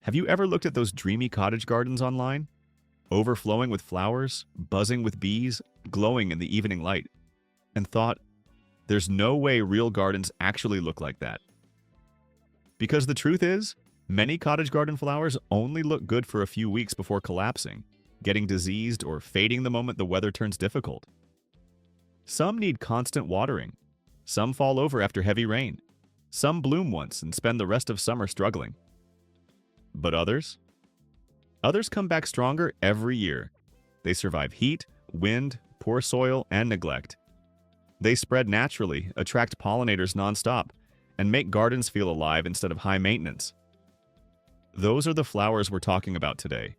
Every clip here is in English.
Have you ever looked at those dreamy cottage gardens online? Overflowing with flowers, buzzing with bees, glowing in the evening light, and thought, there's no way real gardens actually look like that. Because the truth is, many cottage garden flowers only look good for a few weeks before collapsing, getting diseased, or fading the moment the weather turns difficult. Some need constant watering. Some fall over after heavy rain. Some bloom once and spend the rest of summer struggling. But others? Others come back stronger every year. They survive heat, wind, poor soil, and neglect. They spread naturally, attract pollinators nonstop, and make gardens feel alive instead of high maintenance. Those are the flowers we're talking about today.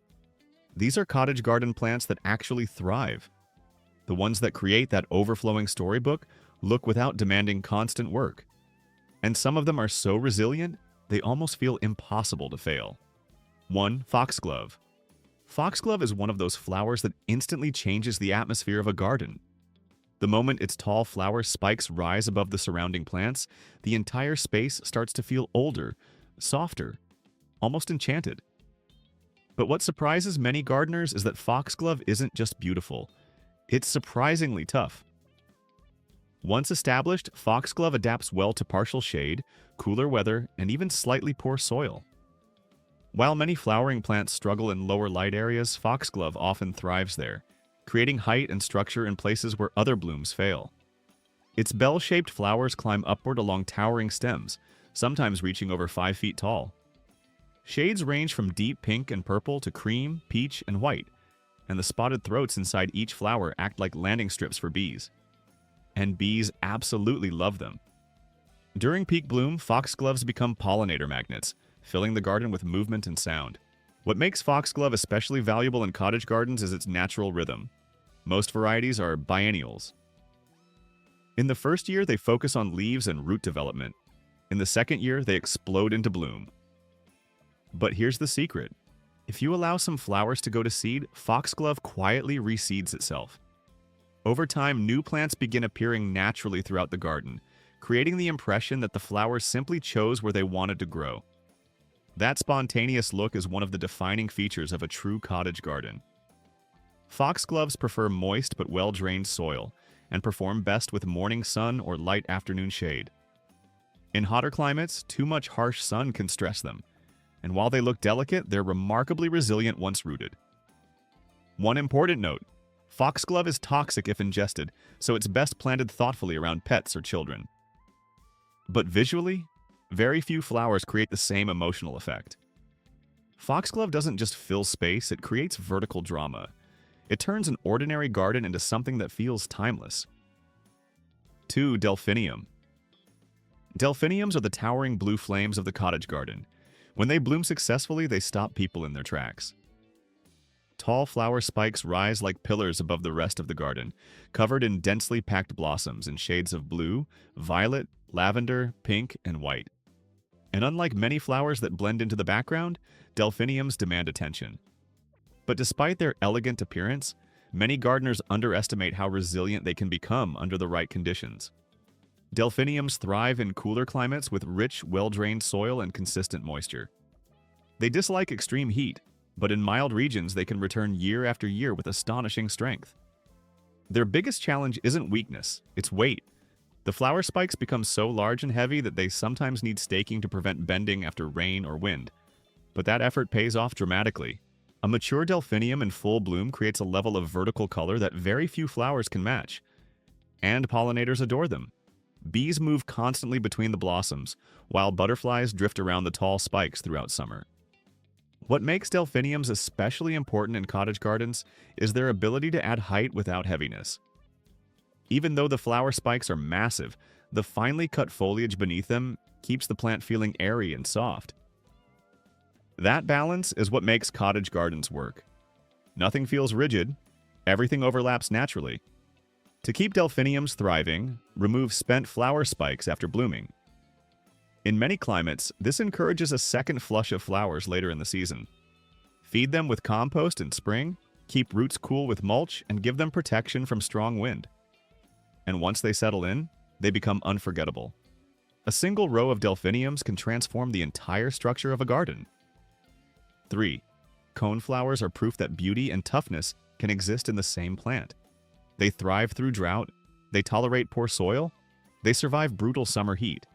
These are cottage garden plants that actually thrive. The ones that create that overflowing storybook look without demanding constant work. And some of them are so resilient, they almost feel impossible to fail. 1. Foxglove. Foxglove is one of those flowers that instantly changes the atmosphere of a garden. The moment its tall flower spikes rise above the surrounding plants, the entire space starts to feel older, softer, almost enchanted. But what surprises many gardeners is that foxglove isn't just beautiful, it's surprisingly tough. Once established, foxglove adapts well to partial shade, cooler weather, and even slightly poor soil. While many flowering plants struggle in lower light areas, foxglove often thrives there, creating height and structure in places where other blooms fail. Its bell-shaped flowers climb upward along towering stems, sometimes reaching over 5 feet tall. Shades range from deep pink and purple to cream, peach, and white, and the spotted throats inside each flower act like landing strips for bees. And bees absolutely love them. During peak bloom, foxgloves become pollinator magnets, filling the garden with movement and sound. What makes foxglove especially valuable in cottage gardens is its natural rhythm. Most varieties are biennials. In the first year, they focus on leaves and root development. In the second year, they explode into bloom. But here's the secret. If you allow some flowers to go to seed, foxglove quietly reseeds itself. Over time, new plants begin appearing naturally throughout the garden, creating the impression that the flowers simply chose where they wanted to grow. That spontaneous look is one of the defining features of a true cottage garden. Foxgloves prefer moist but well-drained soil and perform best with morning sun or light afternoon shade. In hotter climates, too much harsh sun can stress them, and while they look delicate, they're remarkably resilient once rooted. One important note: foxglove is toxic if ingested, so it's best planted thoughtfully around pets or children. But visually, very few flowers create the same emotional effect. Foxglove doesn't just fill space, it creates vertical drama. It turns an ordinary garden into something that feels timeless. 2. Delphinium. Delphiniums are the towering blue flames of the cottage garden. When they bloom successfully, they stop people in their tracks. Tall flower spikes rise like pillars above the rest of the garden, covered in densely packed blossoms in shades of blue, violet, lavender, pink, and white. And unlike many flowers that blend into the background, delphiniums demand attention. But despite their elegant appearance, many gardeners underestimate how resilient they can become under the right conditions. Delphiniums thrive in cooler climates with rich, well-drained soil and consistent moisture. They dislike extreme heat, but in mild regions they can return year after year with astonishing strength. Their biggest challenge isn't weakness, it's weight. The flower spikes become so large and heavy that they sometimes need staking to prevent bending after rain or wind. But that effort pays off dramatically. A mature delphinium in full bloom creates a level of vertical color that very few flowers can match. And pollinators adore them. Bees move constantly between the blossoms, while butterflies drift around the tall spikes throughout summer. What makes delphiniums especially important in cottage gardens is their ability to add height without heaviness. Even though the flower spikes are massive, the finely cut foliage beneath them keeps the plant feeling airy and soft. That balance is what makes cottage gardens work. Nothing feels rigid, everything overlaps naturally. To keep delphiniums thriving, remove spent flower spikes after blooming. In many climates, this encourages a second flush of flowers later in the season. Feed them with compost in spring, keep roots cool with mulch, and give them protection from strong wind. And once they settle in, they become unforgettable. A single row of delphiniums can transform the entire structure of a garden. 3. Coneflowers are proof that beauty and toughness can exist in the same plant. They thrive through drought, they tolerate poor soil, they survive brutal summer heat,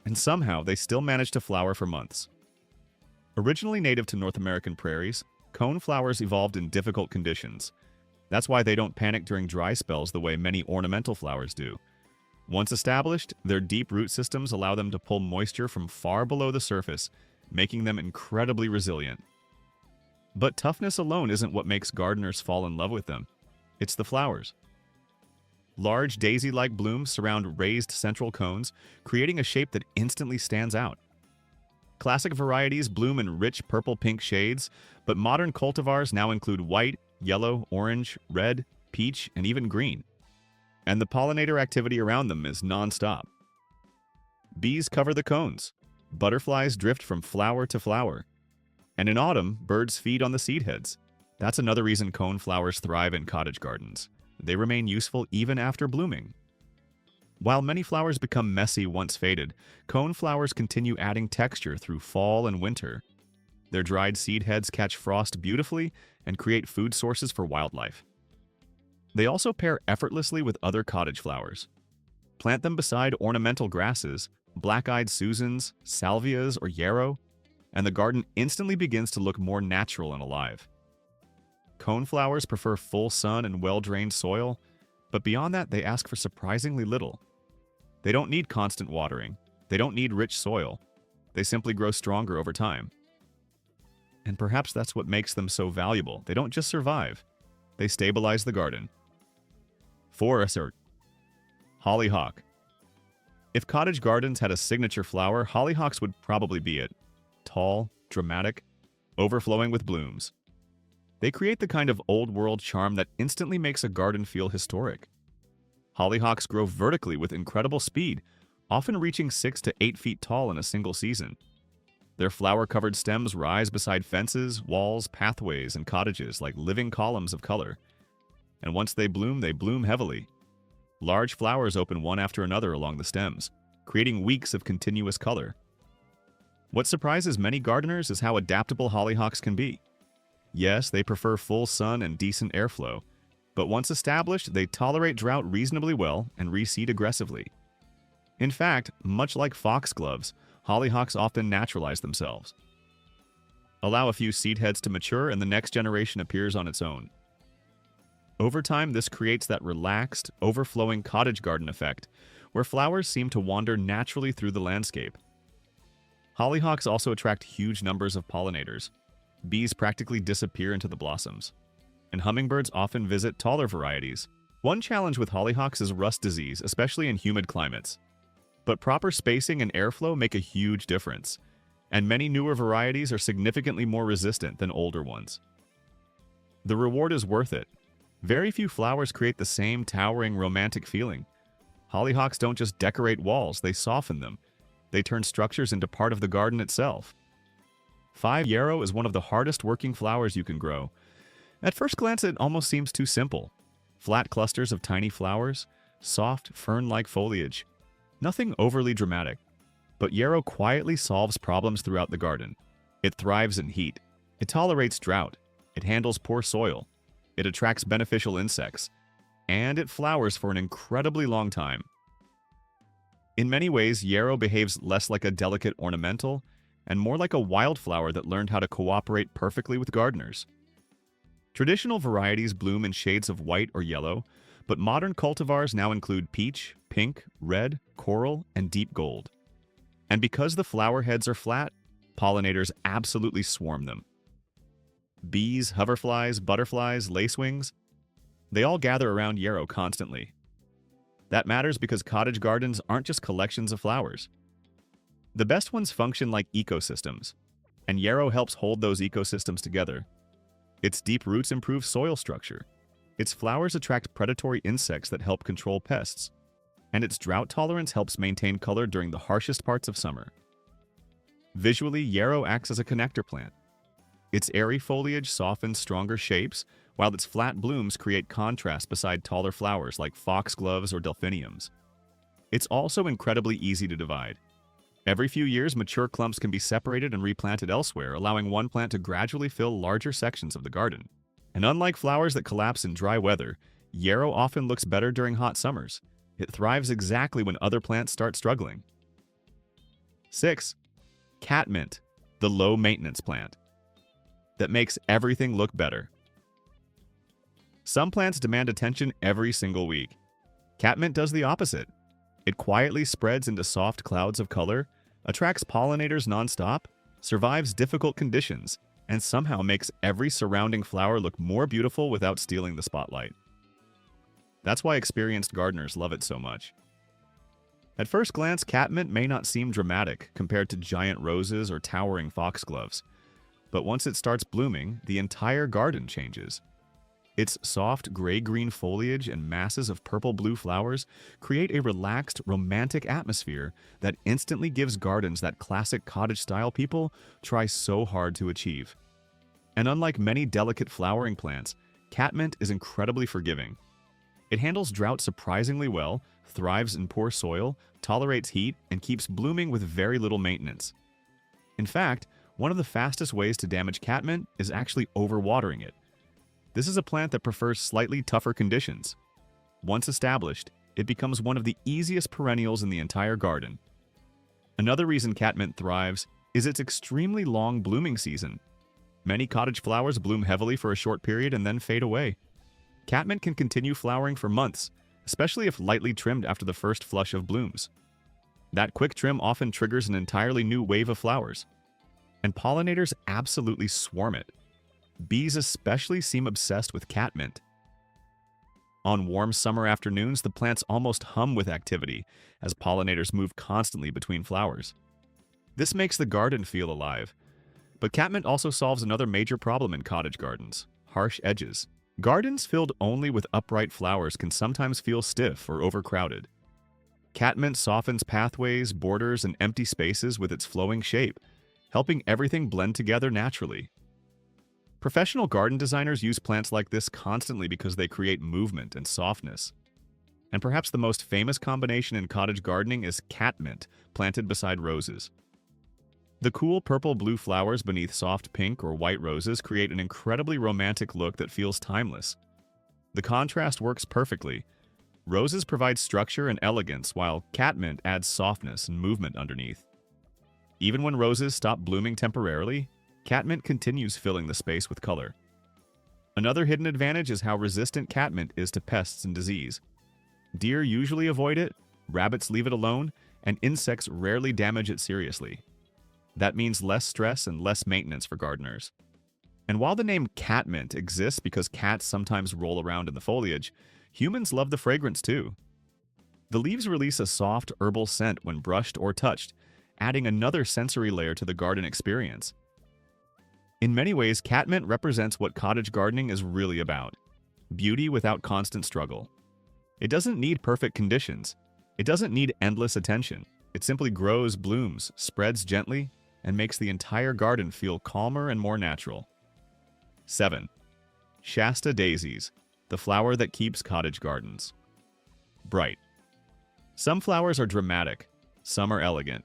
and somehow they still manage to flower for months. Originally native to North American prairies, coneflowers evolved in difficult conditions. That's why they don't panic during dry spells the way many ornamental flowers do. Once established, their deep root systems allow them to pull moisture from far below the surface, making them incredibly resilient. But toughness alone isn't what makes gardeners fall in love with them. It's the flowers. Large daisy-like blooms surround raised central cones, creating a shape that instantly stands out. Classic varieties bloom in rich purple-pink shades, but modern cultivars now include white, yellow, orange, red, peach, and even green. And the pollinator activity around them is non-stop. Bees cover the cones. Butterflies drift from flower to flower. And in autumn, birds feed on the seed heads. That's another reason coneflowers thrive in cottage gardens. They remain useful even after blooming. While many flowers become messy once faded, coneflowers continue adding texture through fall and winter. Their dried seed heads catch frost beautifully and create food sources for wildlife. They also pair effortlessly with other cottage flowers. Plant them beside ornamental grasses, black-eyed Susans, salvias, or yarrow, and the garden instantly begins to look more natural and alive. Coneflowers prefer full sun and well-drained soil, but beyond that they ask for surprisingly little. They don't need constant watering. They don't need rich soil. They simply grow stronger over time. And perhaps that's what makes them so valuable. They don't just survive. They stabilize the garden. 4. Hollyhock. If cottage gardens had a signature flower, hollyhocks would probably be it. Tall, dramatic, overflowing with blooms. They create the kind of old-world charm that instantly makes a garden feel historic. Hollyhocks grow vertically with incredible speed, often reaching 6 to 8 feet tall in a single season. Their flower-covered stems rise beside fences, walls, pathways, and cottages like living columns of color. And once they bloom heavily. Large flowers open one after another along the stems, creating weeks of continuous color. What surprises many gardeners is how adaptable hollyhocks can be. Yes, they prefer full sun and decent airflow, but once established, they tolerate drought reasonably well and reseed aggressively. In fact, much like foxgloves, hollyhocks often naturalize themselves. Allow a few seed heads to mature and the next generation appears on its own. Over time, this creates that relaxed, overflowing cottage garden effect, where flowers seem to wander naturally through the landscape. Hollyhocks also attract huge numbers of pollinators. Bees practically disappear into the blossoms, and hummingbirds often visit taller varieties. One challenge with hollyhocks is rust disease, especially in humid climates. But proper spacing and airflow make a huge difference, and many newer varieties are significantly more resistant than older ones. The reward is worth it. Very few flowers create the same towering, romantic feeling. Hollyhocks don't just decorate walls, they soften them. They turn structures into part of the garden itself. 5. Yarrow is one of the hardest working flowers you can grow. At first glance, it almost seems too simple. Flat clusters of tiny flowers, soft, fern-like foliage. Nothing overly dramatic. But yarrow quietly solves problems throughout the garden. It thrives in heat. It tolerates drought. It handles poor soil. It attracts beneficial insects. And it flowers for an incredibly long time. In many ways, yarrow behaves less like a delicate ornamental and more like a wildflower that learned how to cooperate perfectly with gardeners. Traditional varieties bloom in shades of white or yellow, but modern cultivars now include peach, pink, red, coral, and deep gold. And because the flower heads are flat, pollinators absolutely swarm them. Bees, hoverflies, butterflies, lacewings, they all gather around yarrow constantly. That matters because cottage gardens aren't just collections of flowers. The best ones function like ecosystems, and yarrow helps hold those ecosystems together. Its deep roots improve soil structure. Its flowers attract predatory insects that help control pests, and its drought tolerance helps maintain color during the harshest parts of summer. Visually, yarrow acts as a connector plant. Its airy foliage softens stronger shapes, while its flat blooms create contrast beside taller flowers like foxgloves or delphiniums. It's also incredibly easy to divide. Every few years, mature clumps can be separated and replanted elsewhere, allowing one plant to gradually fill larger sections of the garden. And unlike flowers that collapse in dry weather, yarrow often looks better during hot summers. It thrives exactly when other plants start struggling. 6. Catmint, the low-maintenance plant that makes everything look better. Some plants demand attention every single week. Catmint does the opposite. It quietly spreads into soft clouds of color, attracts pollinators nonstop, survives difficult conditions, and somehow makes every surrounding flower look more beautiful without stealing the spotlight. That's why experienced gardeners love it so much. At first glance, catmint may not seem dramatic compared to giant roses or towering foxgloves, but once it starts blooming, the entire garden changes. Its soft gray-green foliage and masses of purple-blue flowers create a relaxed, romantic atmosphere that instantly gives gardens that classic cottage-style people try so hard to achieve. And unlike many delicate flowering plants, catmint is incredibly forgiving. It handles drought surprisingly well, thrives in poor soil, tolerates heat, and keeps blooming with very little maintenance. In fact, one of the fastest ways to damage catmint is actually overwatering it. This is a plant that prefers slightly tougher conditions. Once established, it becomes one of the easiest perennials in the entire garden. Another reason catmint thrives is its extremely long blooming season. Many cottage flowers bloom heavily for a short period and then fade away. Catmint can continue flowering for months, especially if lightly trimmed after the first flush of blooms. That quick trim often triggers an entirely new wave of flowers. And pollinators absolutely swarm it. Bees especially seem obsessed with catmint. On warm summer afternoons, the plants almost hum with activity as pollinators move constantly between flowers. This makes the garden feel alive. But catmint also solves another major problem in cottage gardens: harsh edges. Gardens filled only with upright flowers can sometimes feel stiff or overcrowded. Catmint softens pathways, borders, and empty spaces with its flowing shape, helping everything blend together naturally. Professional garden designers use plants like this constantly because they create movement and softness. And perhaps the most famous combination in cottage gardening is catmint, planted beside roses. The cool purple-blue flowers beneath soft pink or white roses create an incredibly romantic look that feels timeless. The contrast works perfectly. Roses provide structure and elegance, while catmint adds softness and movement underneath. Even when roses stop blooming temporarily, catmint continues filling the space with color. Another hidden advantage is how resistant catmint is to pests and disease. Deer usually avoid it, rabbits leave it alone, and insects rarely damage it seriously. That means less stress and less maintenance for gardeners. And while the name catmint exists because cats sometimes roll around in the foliage, humans love the fragrance too. The leaves release a soft herbal scent when brushed or touched, adding another sensory layer to the garden experience. In many ways, catmint represents what cottage gardening is really about: beauty without constant struggle. It doesn't need perfect conditions. It doesn't need endless attention. It simply grows, blooms, spreads gently, and makes the entire garden feel calmer and more natural. 7. Shasta daisies, the flower that keeps cottage gardens bright. Some flowers are dramatic, some are elegant,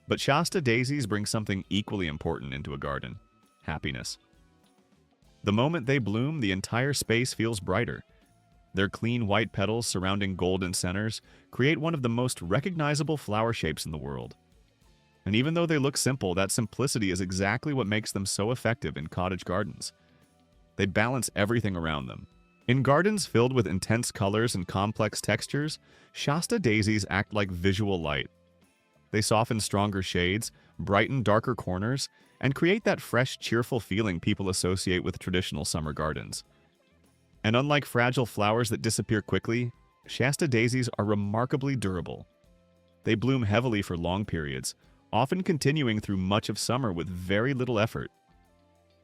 but Shasta daisies bring something equally important into a garden: happiness. The moment they bloom, the entire space feels brighter. Their clean white petals surrounding golden centers create one of the most recognizable flower shapes in the world. And even though they look simple, that simplicity is exactly what makes them so effective in cottage gardens. They balance everything around them. In gardens filled with intense colors and complex textures, Shasta daisies act like visual light. They soften stronger shades, brighten darker corners, and create that fresh, cheerful feeling people associate with traditional summer gardens. And unlike fragile flowers that disappear quickly, Shasta daisies are remarkably durable. They bloom heavily for long periods, often continuing through much of summer with very little effort.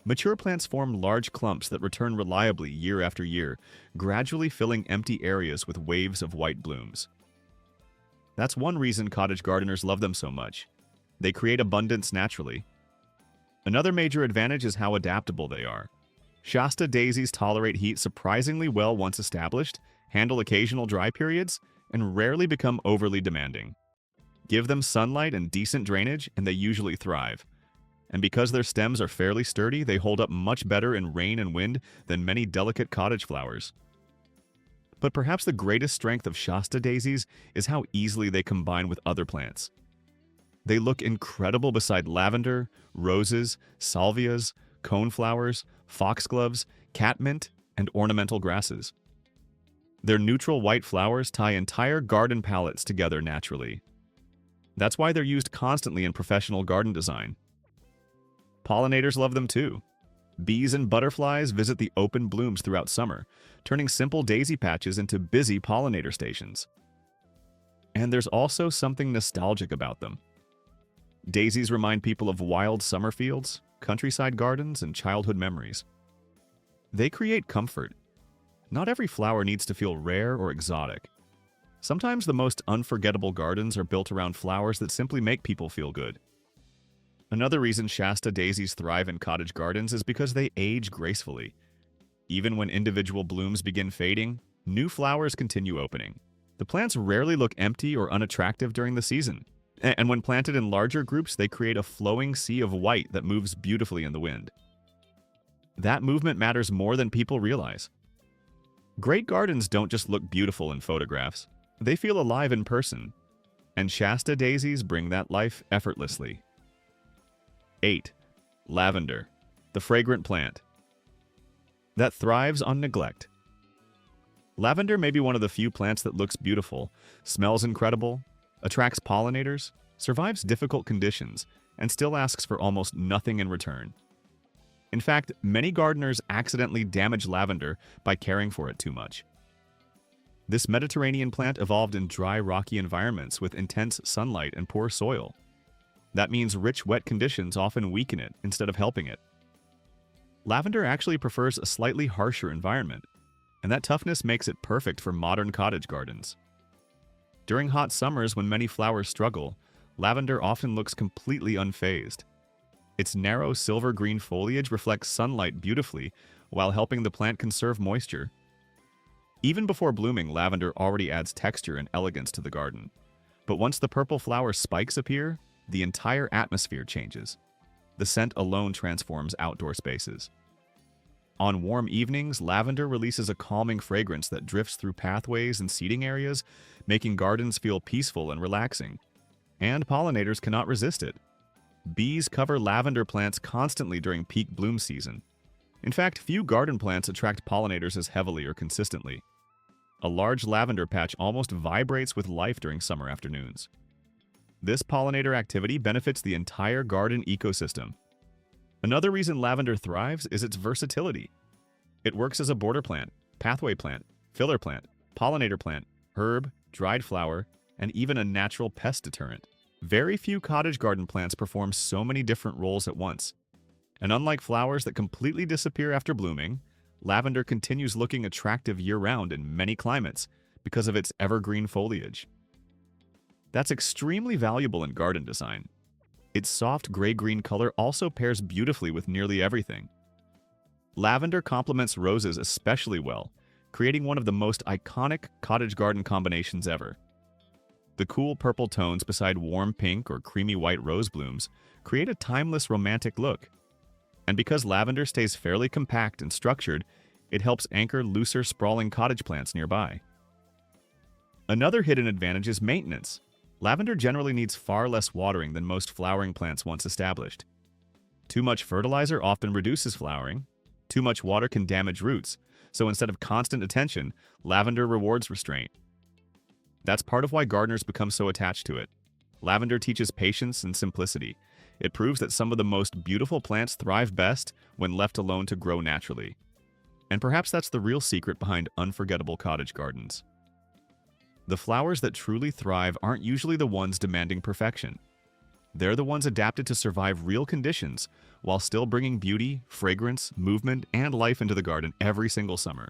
Mature plants form large clumps that return reliably year after year, gradually filling empty areas with waves of white blooms. That's one reason cottage gardeners love them so much. They create abundance naturally. Another major advantage is how adaptable they are. Shasta daisies tolerate heat surprisingly well once established, handle occasional dry periods, and rarely become overly demanding. Give them sunlight and decent drainage, and they usually thrive. And because their stems are fairly sturdy, they hold up much better in rain and wind than many delicate cottage flowers. But perhaps the greatest strength of Shasta daisies is how easily they combine with other plants. They look incredible beside lavender, roses, salvias, coneflowers, foxgloves, catmint, and ornamental grasses. Their neutral white flowers tie entire garden palettes together naturally. That's why they're used constantly in professional garden design. Pollinators love them too. Bees and butterflies visit the open blooms throughout summer, turning simple daisy patches into busy pollinator stations. And there's also something nostalgic about them. Daisies remind people of wild summer fields, countryside gardens, and childhood memories. They create comfort. Not every flower needs to feel rare or exotic. Sometimes the most unforgettable gardens are built around flowers that simply make people feel good. Another reason Shasta daisies thrive in cottage gardens is because they age gracefully. Even when individual blooms begin fading, new flowers continue opening. The plants rarely look empty or unattractive during the season. And when planted in larger groups, they create a flowing sea of white that moves beautifully in the wind. That movement matters more than people realize. Great gardens don't just look beautiful in photographs. They feel alive in person. And Shasta daisies bring that life effortlessly. 8. Lavender, the fragrant plant that thrives on neglect. Lavender may be one of the few plants that looks beautiful, smells incredible, attracts pollinators, survives difficult conditions, and still asks for almost nothing in return. In fact, many gardeners accidentally damage lavender by caring for it too much. This Mediterranean plant evolved in dry, rocky environments with intense sunlight and poor soil. That means rich, wet conditions often weaken it instead of helping it. Lavender actually prefers a slightly harsher environment, and that toughness makes it perfect for modern cottage gardens. During hot summers when many flowers struggle, lavender often looks completely unfazed. Its narrow silver-green foliage reflects sunlight beautifully while helping the plant conserve moisture. Even before blooming, lavender already adds texture and elegance to the garden. But once the purple flower spikes appear, the entire atmosphere changes. The scent alone transforms outdoor spaces. On warm evenings, lavender releases a calming fragrance that drifts through pathways and seating areas, making gardens feel peaceful and relaxing. And pollinators cannot resist it. Bees cover lavender plants constantly during peak bloom season. In fact, few garden plants attract pollinators as heavily or consistently. A large lavender patch almost vibrates with life during summer afternoons. This pollinator activity benefits the entire garden ecosystem. Another reason lavender thrives is its versatility. It works as a border plant, pathway plant, filler plant, pollinator plant, herb, dried flower, and even a natural pest deterrent. Very few cottage garden plants perform so many different roles at once. And unlike flowers that completely disappear after blooming, lavender continues looking attractive year-round in many climates because of its evergreen foliage. That's extremely valuable in garden design. Its soft gray-green color also pairs beautifully with nearly everything. Lavender complements roses especially well, creating one of the most iconic cottage garden combinations ever. The cool purple tones beside warm pink or creamy white rose blooms create a timeless romantic look. And because lavender stays fairly compact and structured, it helps anchor looser, sprawling cottage plants nearby. Another hidden advantage is maintenance. Lavender generally needs far less watering than most flowering plants once established. Too much fertilizer often reduces flowering. Too much water can damage roots, so instead of constant attention, lavender rewards restraint. That's part of why gardeners become so attached to it. Lavender teaches patience and simplicity. It proves that some of the most beautiful plants thrive best when left alone to grow naturally. And perhaps that's the real secret behind unforgettable cottage gardens. The flowers that truly thrive aren't usually the ones demanding perfection. They're the ones adapted to survive real conditions while still bringing beauty, fragrance, movement, and life into the garden every single summer.